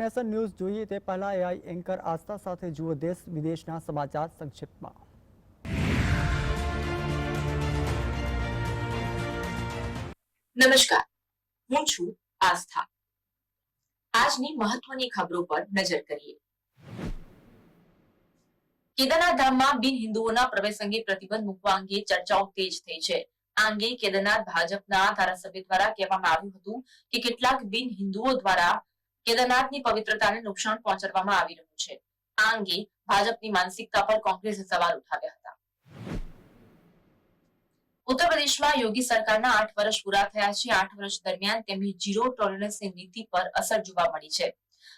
Nation news જોઈએ તે પહેલા એઆઈ એન્કર આસ્થા સાથે જુઓ દેશ વિદેશના સમાચાર સંક્ષિપ્તમાં। નમસ્કાર, હું છું આસ્થા। આજની મહત્વની ખબરો પર નજર કરીએ। કેદારનાથ ધામમાં બિન હિન્દુઓના પ્રવેશ અંગે પ્રતિબંધ મૂકવા અંગે ચર્ચાઓ તેજ થઈ છે। આ અંગે કેદારનાથ ભાજપના ધારાસભ્ય દ્વારા કહેવામાં આવ્યું હતું કે કેટલાક બિન હિન્દુઓ દ્વારા કેદારનાથની પવિત્રતાને નુકસાન પહોંચાડવામાં આવી રહ્યું છે। આ અંગે ભાજપની માનસિકતા પર કોંગ્રેસે સવાલ ઉઠાવ્યા હતા। ઉત્તર પ્રદેશમાં યોગી સરકારના 8 વર્ષ પૂરા થયા છે। 8 વર્ષ દરમિયાન તેમની ઝીરો ટોલરન્સની નીતિ પર અસર જોવા મળી છે।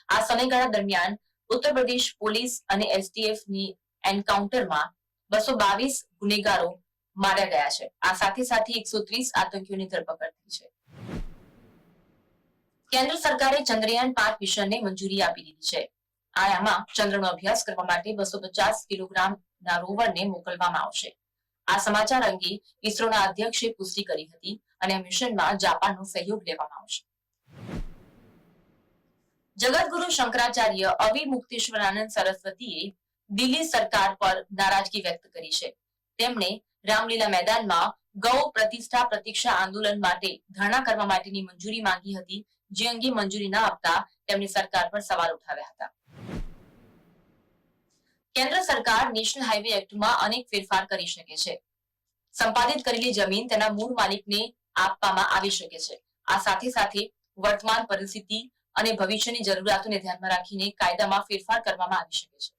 આ સમયગાળા દરમિયાન ઉત્તર પ્રદેશ પોલીસ અને એસટીએફની એન્કાઉન્ટરમાં 222 ગુનેગારો માર્યા ગયા છે। આ સાથે સાથે 130 આતંકીઓની ધરપકડ થઈ છે। કેન્દ્ર સરકારે ચંદ્રયાન 5 મિશનને મંજૂરી આપી દીધી છે। આમાં ચંદ્રનો અભ્યાસ કરવા માટે 250 કિલોગ્રામના રોવરને મોકલવામાં આવશે। આ સમાચાર અંગે ઇસરોના અધ્યક્ષે પુષ્ટિ કરી હતી અને મિશનમાં જાપાનનો સહયોગ લેવામાં આવશે। જગતગુરુ શંકરાચાર્ય અવિમુક્તેશ્વરાનંદ સરસ્વતીએ દિલ્હી સરકાર પર નારાજગી વ્યક્ત કરી છે। તેમણે રામલીલા મેદાનમાં ગૌ પ્રતિષ્ઠા પ્રતીક્ષા આંદોલન માટે ધરણા કરવા માટેની મંજૂરી માંગી હતી, જે અંગે મંજૂરી ન આપતા તેમણે સરકાર પર સવાલ ઉઠાવ્યા હતા। કેન્દ્ર સરકાર નેશનલ હાઈવે એક્ટમાં અનેક ફેરફાર કરી શકે છે। સંપાદિત કરેલી જમીન તેના મૂળ માલિકને આપવામાં આવી શકે છે। આ સાથે સાથે વર્તમાન પરિસ્થિતિ અને ભવિષ્યની જરૂરિયાતોને ધ્યાનમાં રાખીને કાયદામાં ફેરફાર કરવામાં આવી શકે છે।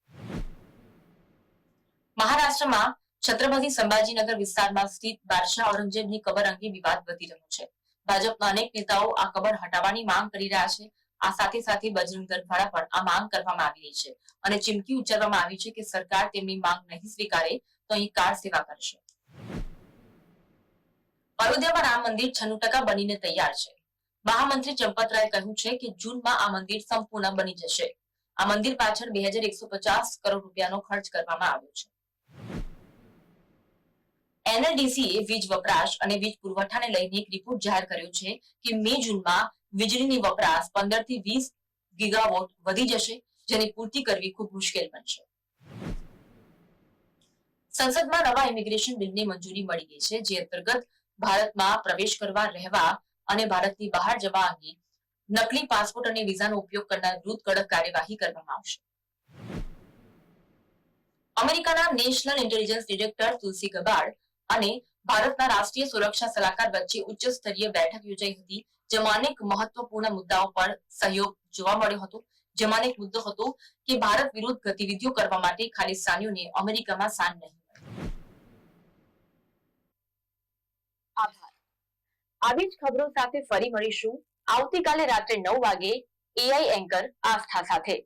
મહારાષ્ટ્રમાં છત્રપતિ સંભાજીનગર વિસ્તારમાં સ્થિત બાદશાહ ઔરંગઝેબની કબર અંગે વિવાદ વધી રહ્યો છે। ભાજપના અનેક નેતાઓ આ કબર હટાવવાની માંગ કરી રહ્યા છે। આ સાથે સાથે બજરંગ દળ દ્વારા પણ આ માંગ કરવામાં આવી રહી છે અને ચીમકી ઉચ્ચારવામાં આવી છે કે સરકાર તેમની માંગ નહીં સ્વીકારે તો અહીં કાર સેવા કરશે। અયોધ્યામાં રામ મંદિર 96% બનીને તૈયાર છે। મહામંત્રી ચંપત રાયે કહ્યું છે કે જૂનમાં આ મંદિર સંપૂર્ણ બની જશે। આ મંદિર પાછળ 2150 કરોડ રૂપિયાનો ખર્ચ કરવામાં આવ્યો છે। એનએલડીસીએ વીજ વપરાશ અને વીજ પુરવઠાને લઈને એક રિપોર્ટ જાહેર કર્યો છે કે મે-જૂનમાં વીજળીની વપરાશ 15 થી 20 ગીગાવોટ વધી જશે, જેની પૂર્તિ કરવી ખૂબ મુશ્કેલ બનશે। સંસદમાં નવા ઇમિગ્રેશન બિલને મંજૂરી મળી ગઈ છે, જે અંતર્ગત ભારતમાં પ્રવેશ કરવા, રહેવા અને ભારતની બહાર જવા અંગે નકલી પાસપોર્ટ અને વિઝાનો ઉપયોગ કરનાર વિરુદ્ધ કડક કાર્યવાહી કરવામાં આવશે। અમેરિકાના નેશનલ ઇન્ટેલિજન્સ ડિરેક્ટર તુલસી ગબાર્ડ અને ભારતના રાષ્ટ્રીય સુરક્ષા સલાહકાર વચ્ચે ઉચ્ચ સ્તરીય બેઠક યોજાઈ હતી, જેમાં અનેક મહત્વપૂર્ણ મુદ્દાઓ પર સહયોગ જોવા મળ્યો હતો। જેમાં એક મુદ્દો હતો કે ભારત વિરુદ્ધ ગતિવિધિઓ કરવા માટે ખાલિસ્તાનીઓને અમેરિકામાં સ્થાન નહીં મળે। આભાર। આવી જ ખબરો સાથે ફરી મળીશું આવતીકાલે રાત્રે 9 વાગે એઆઈ એન્કર આસ્થા સાથે।